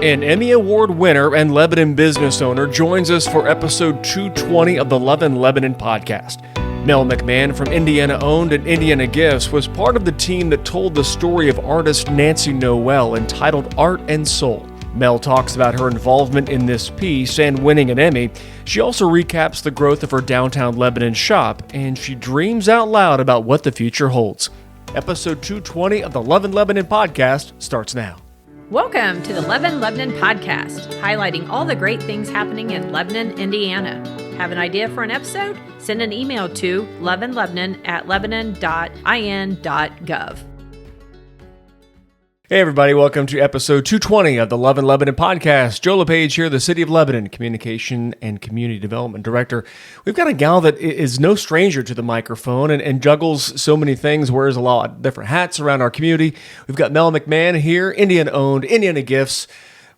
An Emmy Award winner and Lebanon business owner joins us for episode 220 of the Love in Lebanon podcast. Mel McMahon from Indiana Owned and Indiana Gifts was part of the team that told the story of artist Nancy Noel entitled Art and Soul. Mel talks about her involvement in this piece and winning an Emmy. She also recaps the growth of her downtown Lebanon shop, and she dreams out loud about what the future holds. Episode 220 of the Love in Lebanon podcast starts now. Welcome to the Love in Lebanon podcast, highlighting all the great things happening in Lebanon, Indiana. Have an idea for an episode? Send an email to loveinlebanon@lebanon.in.gov. Hey everybody, welcome to episode 220 of the Love in Lebanon podcast. Joe LePage here, the City of Lebanon Communication and Community Development Director. We've got a gal that is no stranger to the microphone and juggles so many things, wears a lot of different hats around our community. We've got Mel McMahon here, Indiana Owned, Indiana Gifts.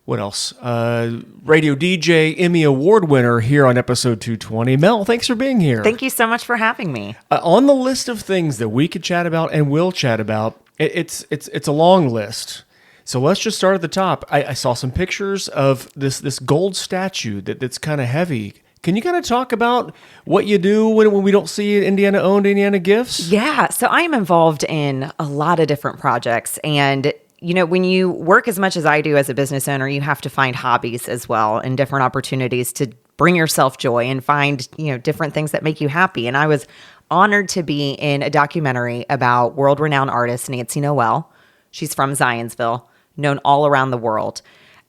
What else? Radio DJ, Emmy Award winner here on episode 220. Mel, thanks for being here. Thank you so much for having me. On the list of things that we could chat about and will chat about, it's a long list. So let's just start at the top. I saw some pictures of this gold statue that's kind of heavy. Can you kind of talk about what you do when we don't see Indiana Owned, Indiana Gifts? Yeah, so I am involved in a lot of different projects. And, you know, when you work as much as I do as a business owner, you have to find hobbies as well and different opportunities to bring yourself joy and find, different things that make you happy. And I was honored to be in a documentary about world-renowned artist Nancy Noel. She's from Zionsville, known all around the world.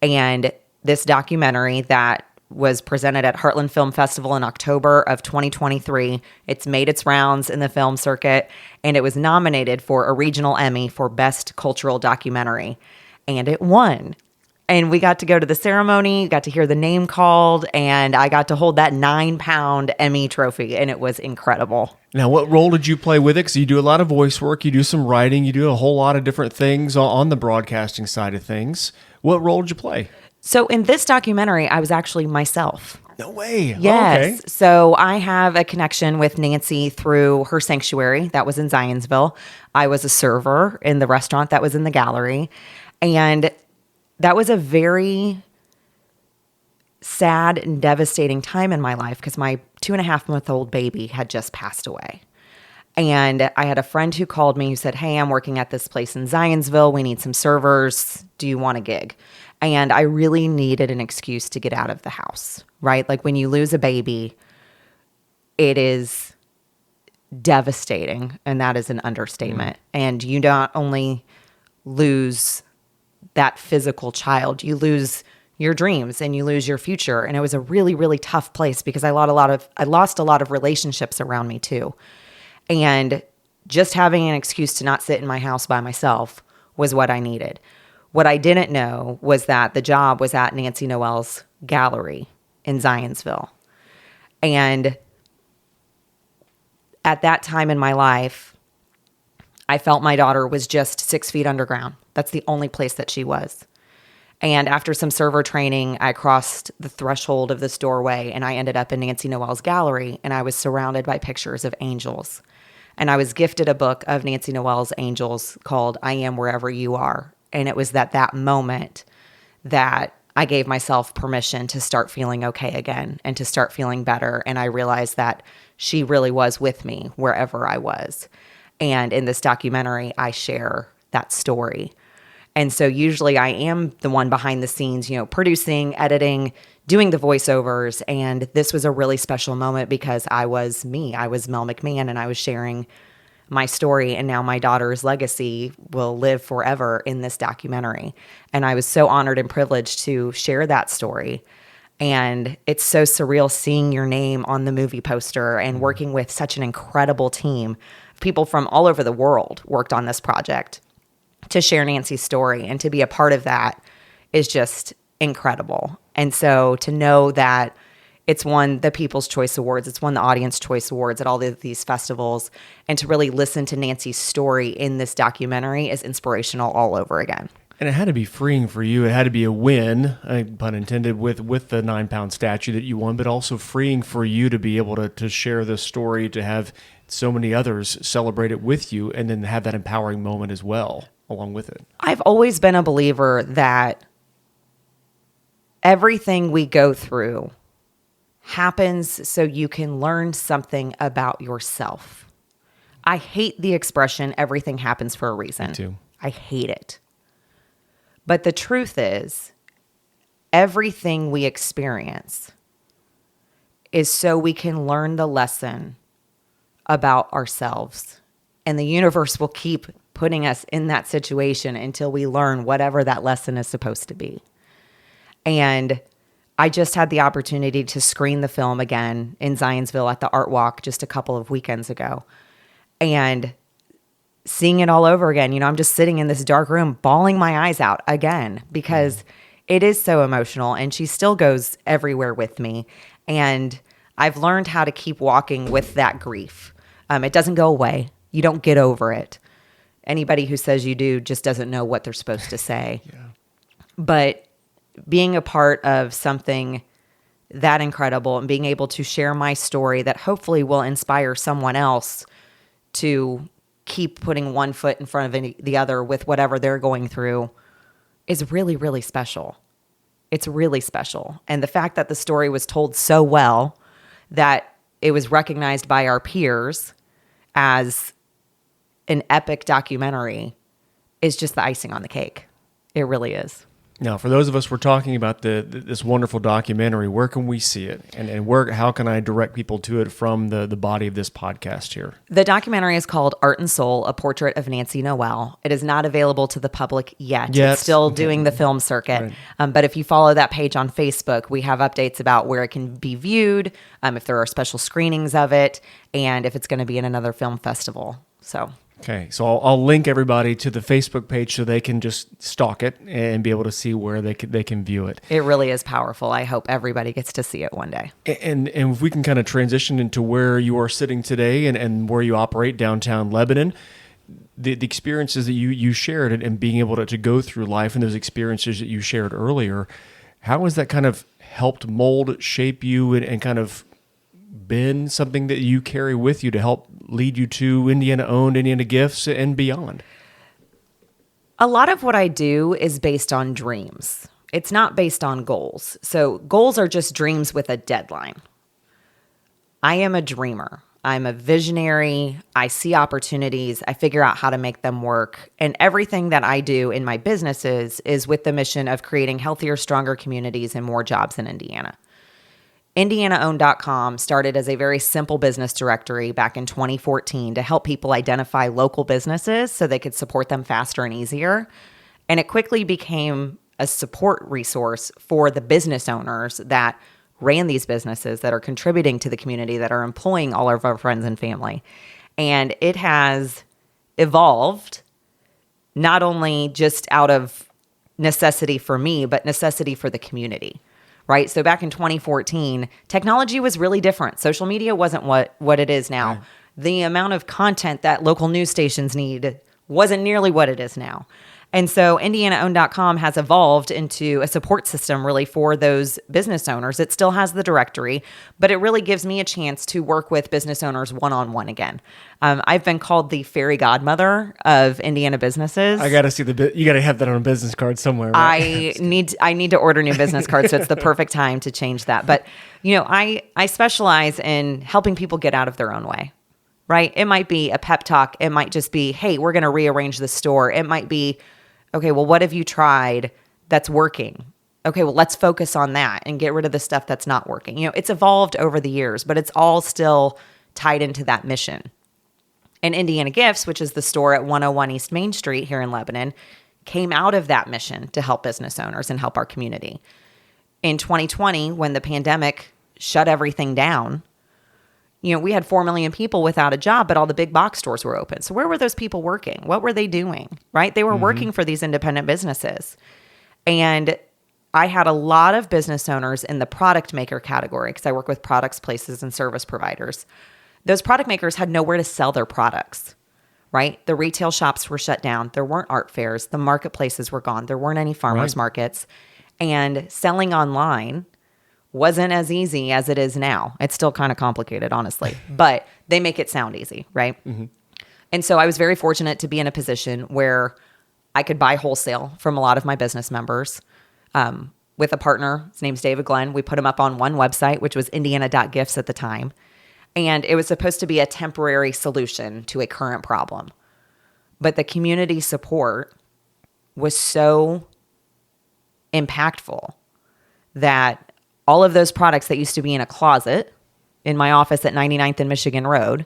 And this documentary that was presented at Heartland Film Festival in October of 2023, it's made its rounds in the film circuit, and it was nominated for a regional Emmy for Best Cultural Documentary. And it won. And we got to go to the ceremony, got to hear the name called, and I got to hold that 9-pound Emmy trophy, and it was incredible. Now, what role did you play with it? Because you do a lot of voice work, you do some writing, you do a whole lot of different things on the broadcasting side of things. What role did you play? So in this documentary, I was actually myself. No way. Yes. Oh, okay. So I have a connection with Nancy through her sanctuary that was in Zionsville. I was a server in the restaurant that was in the gallery, and that was a very sad and devastating time in my life because my 2.5-month-old baby had just passed away. And I had a friend who called me who said, "Hey, I'm working at this place in Zionsville. We need some servers. Do you want a gig?" And I really needed an excuse to get out of the house, right? Like when you lose a baby, it is devastating. And that is an understatement. And you not only lose that physical child, you lose your dreams and you lose your future. And it was a really, really tough place because I lost a lot of relationships around me too. And just having an excuse to not sit in my house by myself was what I needed. What I didn't know was that the job was at Nancy Noel's gallery in Zionsville. And at that time in my life, I felt my daughter was just 6 feet underground. That's the only place that she was. And after some server training, I crossed the threshold of this doorway and I ended up in Nancy Noel's gallery, and I was surrounded by pictures of angels. And I was gifted a book of Nancy Noel's angels called I Am Wherever You Are. And it was that moment that I gave myself permission to start feeling okay again and to start feeling better. And I realized that she really was with me wherever I was. And in this documentary, I share that story. And so usually I am the one behind the scenes, producing, editing, doing the voiceovers. And this was a really special moment because I was me. I was Mel McMahon, and I was sharing my story. And now my daughter's legacy will live forever in this documentary. And I was so honored and privileged to share that story. And it's so surreal seeing your name on the movie poster and working with such an incredible team. People from all over the world worked on this project to share Nancy's story, and to be a part of that is just incredible. And so to know that it's won the People's Choice Awards, it's won the Audience Choice Awards at all these festivals, and to really listen to Nancy's story in this documentary is inspirational all over again. And it had to be freeing for you. It had to be a win, pun intended, with the 9-pound statue that you won, but also freeing for you to be able to share this story, to have so many others celebrate it with you, and then have that empowering moment as well along with it. I've always been a believer that everything we go through happens so you can learn something about yourself. I hate the expression, everything happens for a reason. Me too. I hate it. But the truth is, everything we experience is so we can learn the lesson about ourselves. And the universe will keep putting us in that situation until we learn whatever that lesson is supposed to be. And I just had the opportunity to screen the film again in Zionsville at the Art Walk just a couple of weekends ago. And seeing it all over again, I'm just sitting in this dark room, bawling my eyes out again because it is so emotional. And she still goes everywhere with me. And I've learned how to keep walking with that grief. It doesn't go away. You don't get over it. Anybody who says you do just doesn't know what they're supposed to say. Yeah. But being a part of something that incredible and being able to share my story that hopefully will inspire someone else to keep putting one foot in front of the other with whatever they're going through is really, really special. It's really special. And the fact that the story was told so well that it was recognized by our peers as an epic documentary is just the icing on the cake. It really is. Now, for those of us we're talking about this wonderful documentary, where can we see it? And how can I direct people to it from the body of this podcast here? The documentary is called Art and Soul, A Portrait of Nancy Noel. It is not available to the public yet. It's still doing the film circuit. Right. But if you follow that page on Facebook, we have updates about where it can be viewed, if there are special screenings of it, and if it's going to be in another film festival. Okay, so I'll link everybody to the Facebook page so they can just stalk it and be able to see where they can view it. It really is powerful. I hope everybody gets to see it one day. And if we can kind of transition into where you are sitting today and where you operate downtown Lebanon, the experiences that you shared and being able to go through life and those experiences that you shared earlier, how has that kind of helped mold, shape you, and kind of been something that you carry with you to help lead you to Indiana-owned Indiana Gifts and beyond? A lot of what I do is based on dreams. It's not based on goals. So goals are just dreams with a deadline. I am a dreamer. I'm a visionary. I see opportunities. I figure out how to make them work. And everything that I do in my businesses is with the mission of creating healthier, stronger communities and more jobs in Indiana. IndianaOwned.com started as a very simple business directory back in 2014 to help people identify local businesses so they could support them faster and easier. And it quickly became a support resource for the business owners that ran these businesses, that are contributing to the community, that are employing all of our friends and family. And it has evolved not only just out of necessity for me, but necessity for the community. Right? So back in 2014, technology was really different. Social media wasn't what it is now. Right. The amount of content that local news stations need wasn't nearly what it is now. And so IndianaOwned.com has evolved into a support system really for those business owners. It still has the directory, but it really gives me a chance to work with business owners one-on-one again. I've been called the fairy godmother of Indiana businesses. I got to see you got to have that on a business card somewhere. Right? I need to order new business cards, so it's the perfect time to change that. But, I specialize in helping people get out of their own way. Right? It might be a pep talk. It might just be, hey, we're going to rearrange the store. It might be, okay, well, what have you tried that's working? Okay, well, let's focus on that and get rid of the stuff that's not working. It's evolved over the years, but it's all still tied into that mission. And Indiana Gifts, which is the store at 101 East Main Street here in Lebanon, came out of that mission to help business owners and help our community. In 2020, when the pandemic shut everything down, we had 4 million people without a job, but all the big box stores were open. So where were those people working? What were they doing? Right? They were working for these independent businesses. And I had a lot of business owners in the product maker category because I work with products, places, and service providers. Those product makers had nowhere to sell their products, right? The retail shops were shut down. There weren't art fairs. The marketplaces were gone. There weren't any farmers markets. And selling online wasn't as easy as it is now. It's still kind of complicated, honestly, but they make it sound easy, right? Mm-hmm. And so I was very fortunate to be in a position where I could buy wholesale from a lot of my business members. with a partner. His name's David Glenn. We put him up on one website, which was indiana.gifts at the time. And it was supposed to be a temporary solution to a current problem. But the community support was so impactful that all of those products that used to be in a closet in my office at 99th and Michigan Road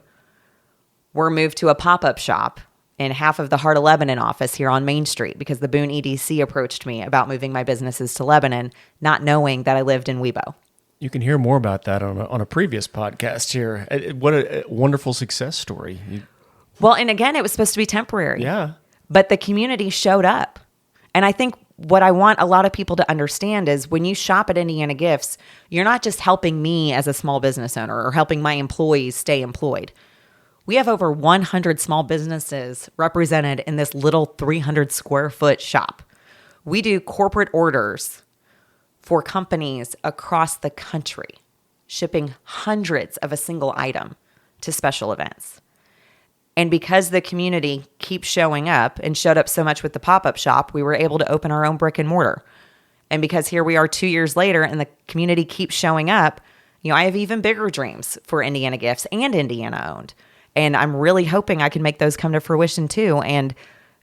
were moved to a pop-up shop in half of the Heart of Lebanon office here on Main Street because the Boone EDC approached me about moving my businesses to Lebanon, not knowing that I lived in Webo. You can hear more about that on a previous podcast here. What a wonderful success story. Well, and again, it was supposed to be temporary. Yeah. But the community showed up. And I think what I want a lot of people to understand is when you shop at Indiana Gifts, you're not just helping me as a small business owner or helping my employees stay employed. We have over 100 small businesses represented in this little 300 square foot shop. We do corporate orders for companies across the country, shipping hundreds of a single item to special events. And because the community keeps showing up and showed up so much with the pop-up shop, we were able to open our own brick and mortar. And because here we are 2 years later and the community keeps showing up, I have even bigger dreams for Indiana Gifts and Indiana Owned. And I'm really hoping I can make those come to fruition too. And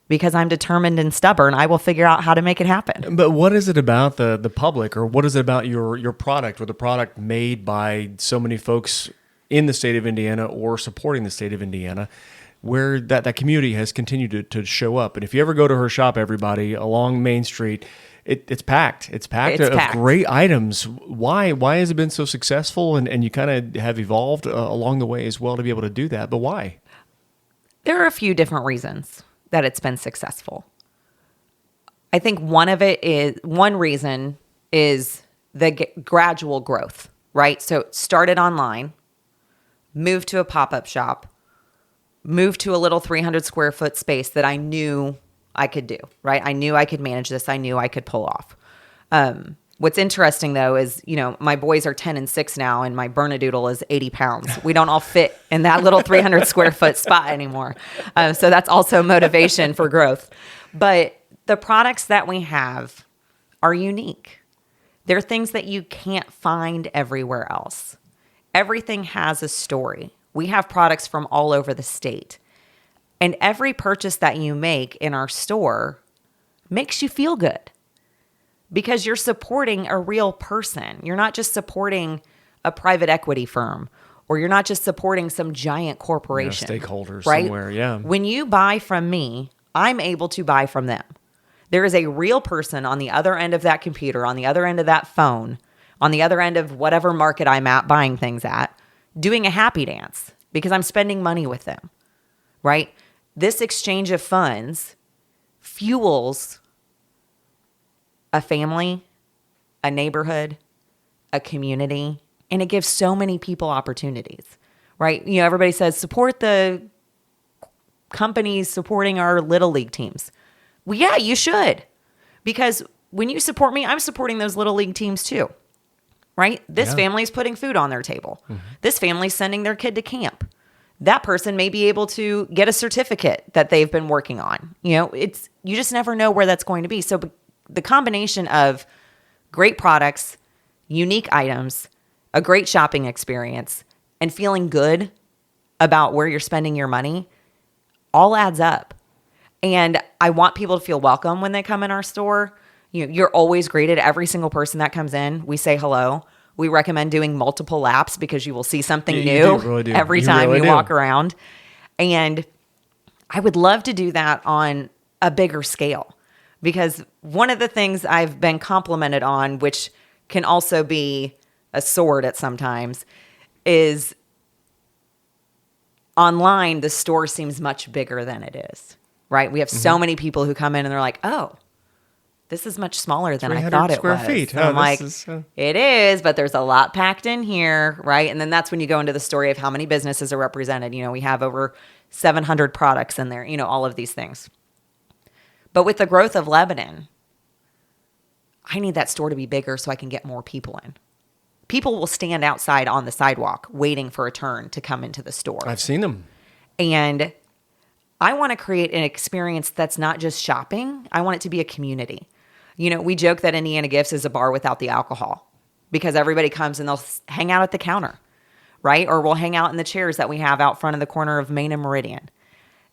because I'm determined and stubborn, I will figure out how to make it happen. But what is it about the public, or what is it about your product, or the product made by so many folks in the state of Indiana or supporting the state of Indiana, where that community has continued to show up? And if you ever go to her shop, everybody, along Main Street, it's packed. It's packed of great items. Why has it been so successful? And you kind of have evolved along the way as well to be able to do that. But why? There are a few different reasons that it's been successful. I think one reason is the gradual growth, right? So it started online, moved to a pop-up shop, moved to a little 300 square foot space that I knew I could do, right? I knew I could manage this. I knew I could pull off. What's interesting though is, my boys are 10 and 6 now and my Bernedoodle is 80 pounds. We don't all fit in that little 300 square foot spot anymore. So that's also motivation for growth. But the products that we have are unique. They're things that you can't find everywhere else. Everything has a story. We have products from all over the state. And every purchase that you make in our store makes you feel good because you're supporting a real person. You're not just supporting a private equity firm, or you're not just supporting some giant corporation. Stakeholders right? somewhere, yeah. When you buy from me, I'm able to buy from them. There is a real person on the other end of that computer, on the other end of that phone, on the other end of whatever market I'm at buying things at, doing a happy dance because I'm spending money with them, right? This exchange of funds fuels a family, a neighborhood, a community, and it gives so many people opportunities, right? Everybody says, support the companies supporting our Little League teams. Well, yeah, you should. Because when you support me, I'm supporting those Little League teams too, right? This family's putting food on their table. Mm-hmm. This family's sending their kid to camp. That person may be able to get a certificate that they've been working on. You just never know where that's going to be. So the combination of great products, unique items, a great shopping experience, and feeling good about where you're spending your money all adds up. And I want people to feel welcome when they come in our store. You're always greeted. Every single person that comes in, we say hello. We recommend doing multiple laps because you will see something new every time you walk around. And I would love to do that on a bigger scale because one of the things I've been complimented on, which can also be a sword at sometimes, is online, the store seems much bigger than it is, right? We have so many people who come in and they're like, oh, this is much smaller than I thought it was. Feet. I'm like, it is, but there's a lot packed in here, right? And then that's when you go into the story of how many businesses are represented. We have over 700 products in there, all of these things. But with the growth of Lebanon, I need that store to be bigger so I can get more people in. People will stand outside on the sidewalk waiting for a turn to come into the store. I've seen them. And I want to create an experience that's not just shopping. I want it to be a community. We joke that Indiana Gifts is a bar without the alcohol because everybody comes and they'll hang out at the counter, right? Or we'll hang out in the chairs that we have out front of the corner of Main and Meridian.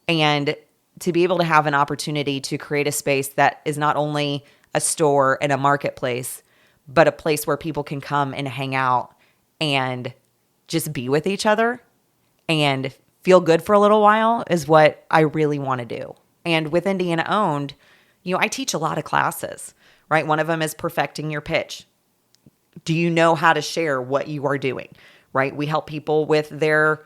And to be able to have an opportunity to create a space that is not only a store and a marketplace, but a place where people can come and hang out and just be with each other and feel good for a little while is what I really want to do. And with Indiana Owned, I teach a lot of classes, right? One of them is perfecting your pitch. Do you know how to share what you are doing, right? We help people with their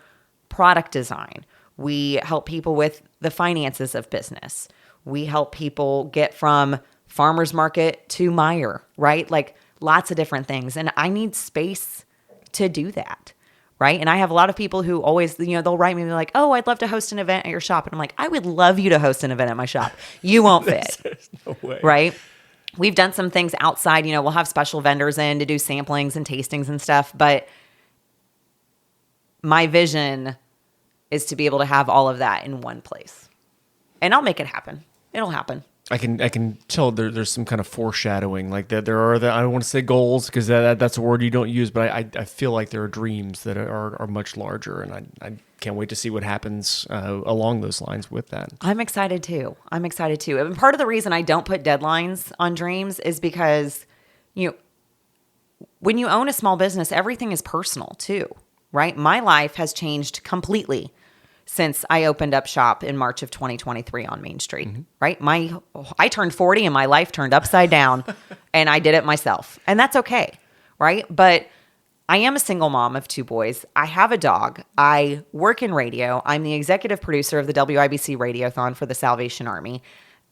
product design. We help people with the finances of business. We help people get from farmer's market to Meijer, right? Like lots of different things. And I need space to do that, right? And I have a lot of people who always, they'll write me and be like, oh, I'd love to host an event at your shop. And I'm like, I would love you to host an event at my shop. You won't fit. There's no way. Right? We've done some things outside, we'll have special vendors in to do samplings and tastings and stuff. But my vision is to be able to have all of that in one place. And I'll make it happen. It'll happen. I can tell there's some kind of foreshadowing, like that there are I don't want to say goals because that's a word you don't use, but I feel like there are dreams that are much larger, and I can't wait to see what happens along those lines with that. I'm excited too. And part of the reason I don't put deadlines on dreams is because, when you own a small business, everything is personal too, right? My life has changed completely since I opened up shop in March of 2023 on Main Street, right? I turned 40 and my life turned upside down and I did it myself. And that's okay, right? But I am a single mom of 2 boys. I have a dog. I work in radio. I'm the executive producer of the WIBC Radiothon for the Salvation Army.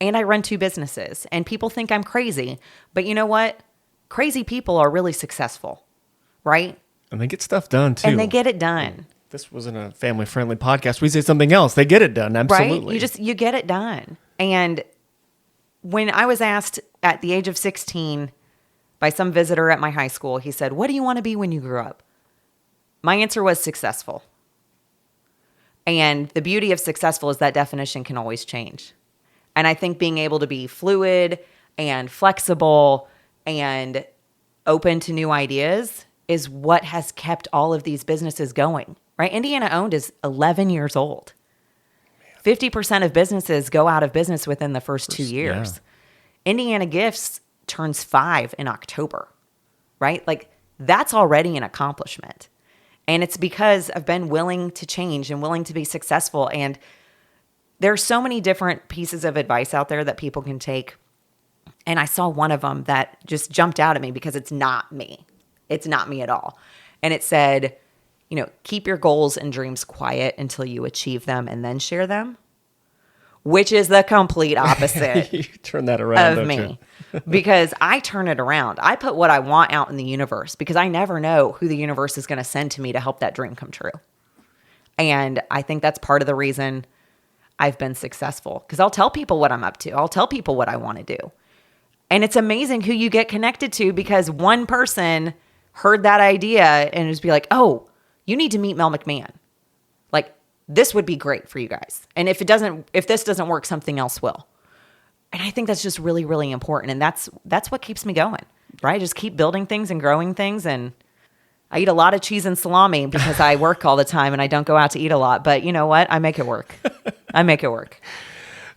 And I run 2 businesses. And people think I'm crazy. But you know what? Crazy people are really successful, right? And they get stuff done too. And they get it done. This wasn't a family-friendly podcast. We say something else. They get it done. Absolutely. Right? You get it done. And when I was asked at the age of 16 by some visitor at my high school, he said, what do you want to be when you grow up? My answer was successful. And the beauty of successful is that definition can always change. And I think being able to be fluid and flexible and open to new ideas is what has kept all of these businesses going. Right? Indiana Owned is 11 years old. 50% of businesses go out of business within the first 2 years. Yeah. Indiana Gifts turns 5 in October, right? Like that's already an accomplishment. And it's because I've been willing to change and willing to be successful. And there's so many different pieces of advice out there that people can take. And I saw one of them that just jumped out at me because it's not me. It's not me at all. And it said, keep your goals and dreams quiet until you achieve them and then share them, which is the complete opposite. You turn that around, of me. Because I turn it around. I put what I want out in the universe because I never know who the universe is going to send to me to help that dream come true. And I think that's part of the reason I've been successful because I'll tell people what I'm up to. I'll tell people what I want to do. And it's amazing who you get connected to because one person heard that idea and just be like, oh, you need to meet Mel McMahon. Like, this would be great for you guys. And if this doesn't work, something else will. And I think that's just really, really important. And that's what keeps me going, right? Just keep building things and growing things. And I eat a lot of cheese and salami because I work all the time and I don't go out to eat a lot. But you know what? I make it work.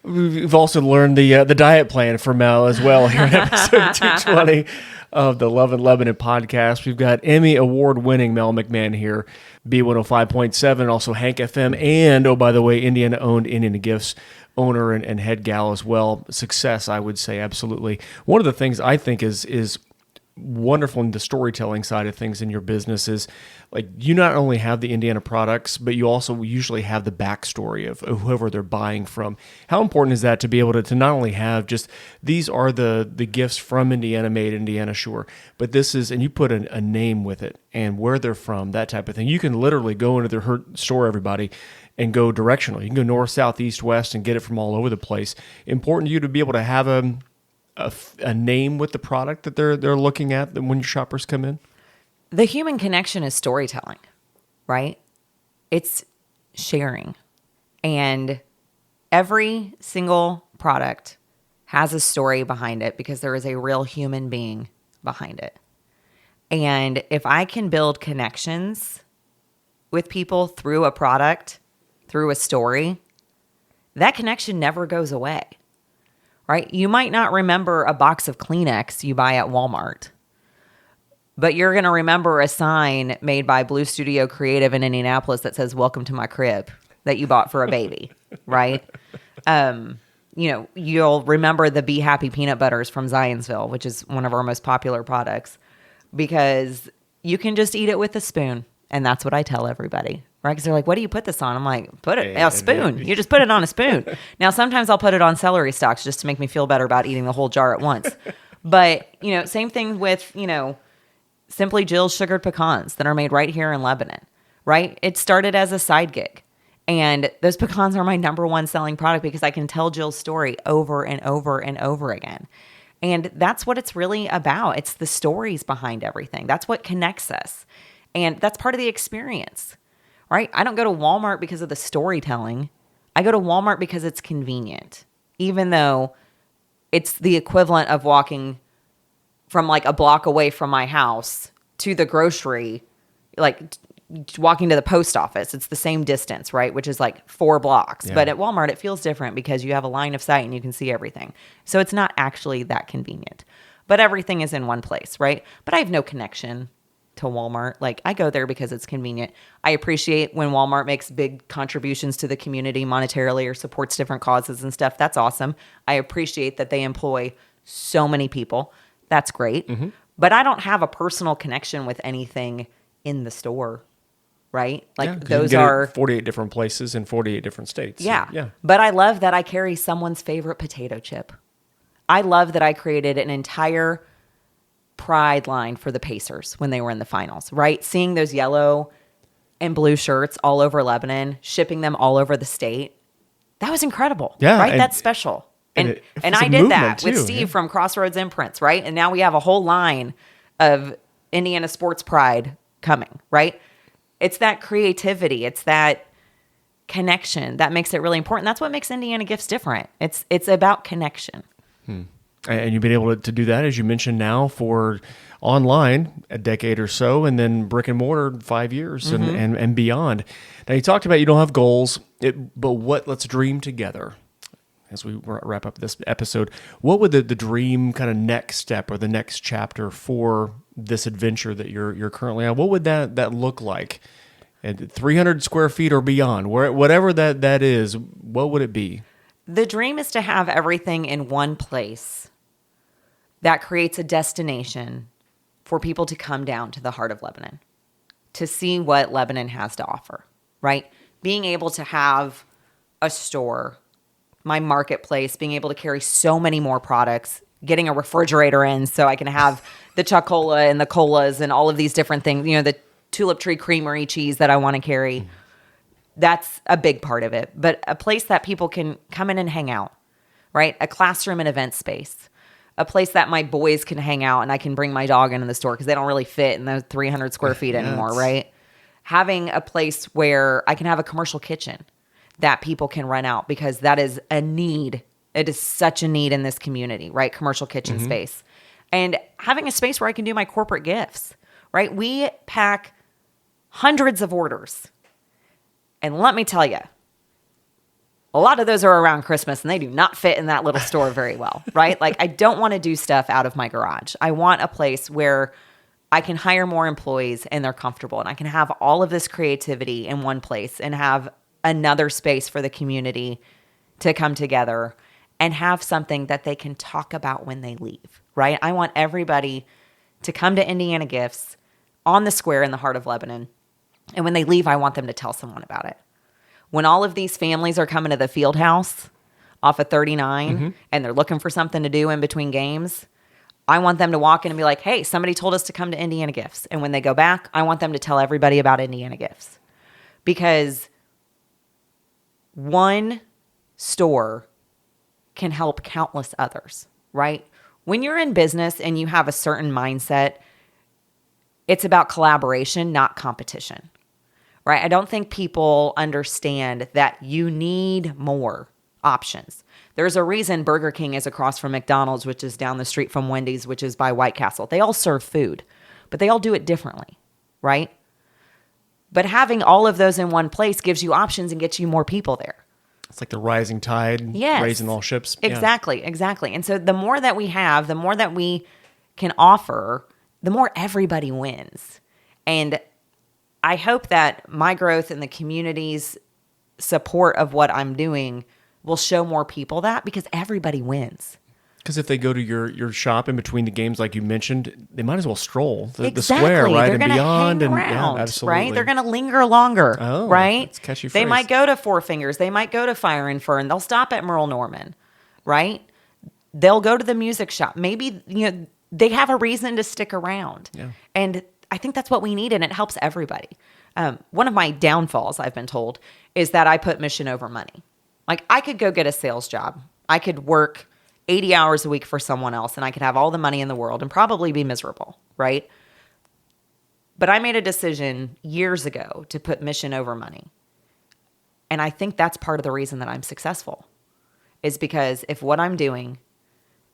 We've also learned the diet plan for Mel as well here in episode 220 of the Love and Lebanon podcast. We've got Emmy Award winning Mel McMahon here, B105.7, also Hank FM, and oh, by the way, Indiana Owned, Indiana Gifts owner and head gal as well. Success, I would say, absolutely. One of the things I think is wonderful in the storytelling side of things in your business is like you not only have the Indiana products, but you also usually have the backstory of whoever they're buying from. How important is that to be able to not only have just these are the gifts from Indiana made Indiana, sure, but this is, and you put a name with it and where they're from, that type of thing. You can literally go into their store, everybody, and go directional. You can go north, south, east, west, and get it from all over the place. Important to you to be able to have a name with the product that they're looking at when your shoppers come in? The human connection is storytelling, right? It's sharing. And every single product has a story behind it because there is a real human being behind it. And if I can build connections with people through a product, through a story, that connection never goes away, right? You might not remember a box of Kleenex you buy at Walmart, but you're going to remember a sign made by Blue Studio Creative in Indianapolis that says, "Welcome to my crib," that you bought for a baby, right? You'll remember the Be Happy peanut butters from Zionsville, which is one of our most popular products, because you can just eat it with a spoon. And that's what I tell everybody, right? Because they're like, "What do you put this on?" I'm like, "Put it a spoon. You just put it on a spoon." Now, sometimes I'll put it on celery stalks just to make me feel better about eating the whole jar at once. But, same thing with, Simply Jill's sugared pecans that are made right here in Lebanon, right? It started as a side gig. And those pecans are my number one selling product because I can tell Jill's story over and over and over again. And that's what it's really about. It's the stories behind everything. That's what connects us. And that's part of the experience, right? I don't go to Walmart because of the storytelling. I go to Walmart because it's convenient, even though it's the equivalent of walking from like a block away from my house to the grocery, like walking to the post office. It's the same distance, right? Which is like 4 blocks. Yeah. But at Walmart, it feels different because you have a line of sight and you can see everything. So it's not actually that convenient. But everything is in one place, right? But I have no connection to Walmart. Like, I go there because it's convenient. I appreciate when Walmart makes big contributions to the community monetarily or supports different causes and stuff. That's awesome. I appreciate that they employ so many people. That's great. Mm-hmm. But I don't have a personal connection with anything in the store, right? Like, those are 48 different places in 48 different states. Yeah. So, yeah. But I love that I carry someone's favorite potato chip. I love that I created an entire pride line for the Pacers when they were in the finals, right? Seeing those yellow and blue shirts all over Lebanon, shipping them all over the state. That was incredible. Yeah. Right? That's special. And I did that with Steve from Crossroads Imprints, right? And now we have a whole line of Indiana sports pride coming, right? It's that creativity. It's that connection that makes it really important. That's what makes Indiana Gifts different. It's about connection. And you've been able to do that, as you mentioned, now for online a decade or so, and then brick and mortar 5 years and beyond. Now, you talked about you don't have goals, but let's dream together. As we wrap up this episode, what would the dream kind of next step or the next chapter for this adventure that you're currently on? What would that look like? At 300 square feet or beyond, whatever that is, what would it be? The dream is to have everything in one place that creates a destination for people to come down to the heart of Lebanon, to see what Lebanon has to offer, right? Being able to have a store, my marketplace, being able to carry so many more products, getting a refrigerator in so I can have the chocola and the colas and all of these different things, the Tulip Tree Creamery cheese that I want to carry. That's a big part of it. But a place that people can come in and hang out, right? A classroom and event space. A place that my boys can hang out and I can bring my dog into the store because they don't really fit in those 300 square feet anymore, right? Having a place where I can have a commercial kitchen that people can rent out because that is a need. It is such a need in this community, right? Commercial kitchen space. And having a space where I can do my corporate gifts, right? We pack hundreds of orders. And let me tell you, a lot of those are around Christmas and they do not fit in that little store very well, right? Like, I don't want to do stuff out of my garage. I want a place where I can hire more employees and they're comfortable and I can have all of this creativity in one place and have another space for the community to come together and have something that they can talk about when they leave, right? I want everybody to come to Indiana Gifts on the square in the heart of Lebanon. And when they leave, I want them to tell someone about it. When all of these families are coming to the field house off of 39 and they're looking for something to do in between games, I want them to walk in and be like, "Hey, somebody told us to come to Indiana Gifts." And when they go back, I want them to tell everybody about Indiana Gifts. Because one store can help countless others, right? When you're in business and you have a certain mindset, it's about collaboration, not competition, right? I don't think people understand that you need more options. There's a reason Burger King is across from McDonald's, which is down the street from Wendy's, which is by White Castle. They all serve food, but they all do it differently, right? But having all of those in one place gives you options and gets you more people there. It's like the rising tide, raising all ships. Exactly, exactly. And so the more that we have, the more that we can offer, the more everybody wins. And I hope that my growth and the community's support of what I'm doing will show more people that, because everybody wins. Because if they go to your shop in between the games, like you mentioned, they might as well stroll the Exactly. square, right, They're and gonna beyond, hang and around, absolutely, right? They're going to linger longer, right? That's a catchy They phrase. might go to Four Fingers. They might go to Fire and Fern. They'll stop at Merle Norman, right? They'll go to the music shop. Maybe they have a reason to stick around, and I think that's what we need, and it helps everybody. One of my downfalls, I've been told, is that I put mission over money. Like, I could go get a sales job. I could work 80 hours a week for someone else, and I could have all the money in the world and probably be miserable, right? But I made a decision years ago to put mission over money. And I think that's part of the reason that I'm successful, is because if what I'm doing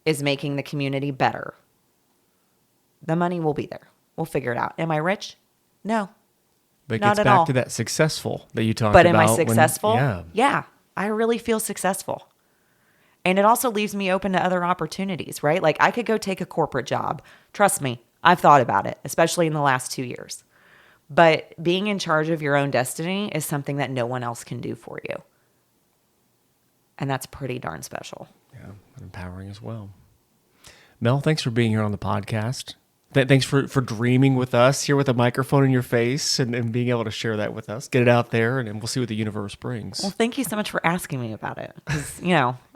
is making the community better, the money will be there. We'll figure it out. Am I rich? No. But it not gets at back all. to that successful that you talked But about. am I successful? Yeah. I really feel successful. And it also leaves me open to other opportunities, right? Like, I could go take a corporate job. Trust me, I've thought about it, especially in the last 2 years. But being in charge of your own destiny is something that no one else can do for you. And that's pretty darn special. Yeah, empowering as well. Mel, thanks for being here on the podcast. Thanks for dreaming with us here with a microphone in your face and being able to share that with us. Get it out there, and we'll see what the universe brings. Well, thank you so much for asking me about it. Because,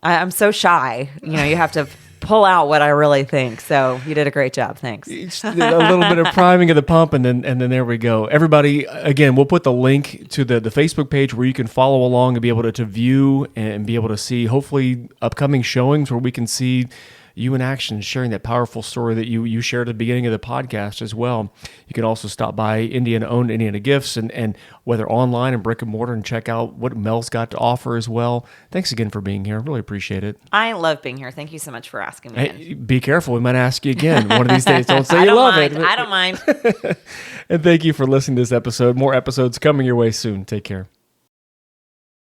I'm so shy. You have to pull out what I really think. So you did a great job. Thanks. Just a little bit of priming of the pump, and then there we go. Everybody, again, we'll put the link to the Facebook page where you can follow along and be able to view and be able to see, hopefully, upcoming showings where we can see you in action, sharing that powerful story that you shared at the beginning of the podcast as well. You can also stop by Indiana-owned Indiana Gifts, and whether online and brick and mortar, and check out what Mel's got to offer as well. Thanks again for being here. Really appreciate it. I love being here. Thank you so much for asking me. Hey, be careful. We might ask you again one of these days. Don't say I you don't love mind. it. I don't mind. And thank you for listening to this episode. More episodes coming your way soon. Take care.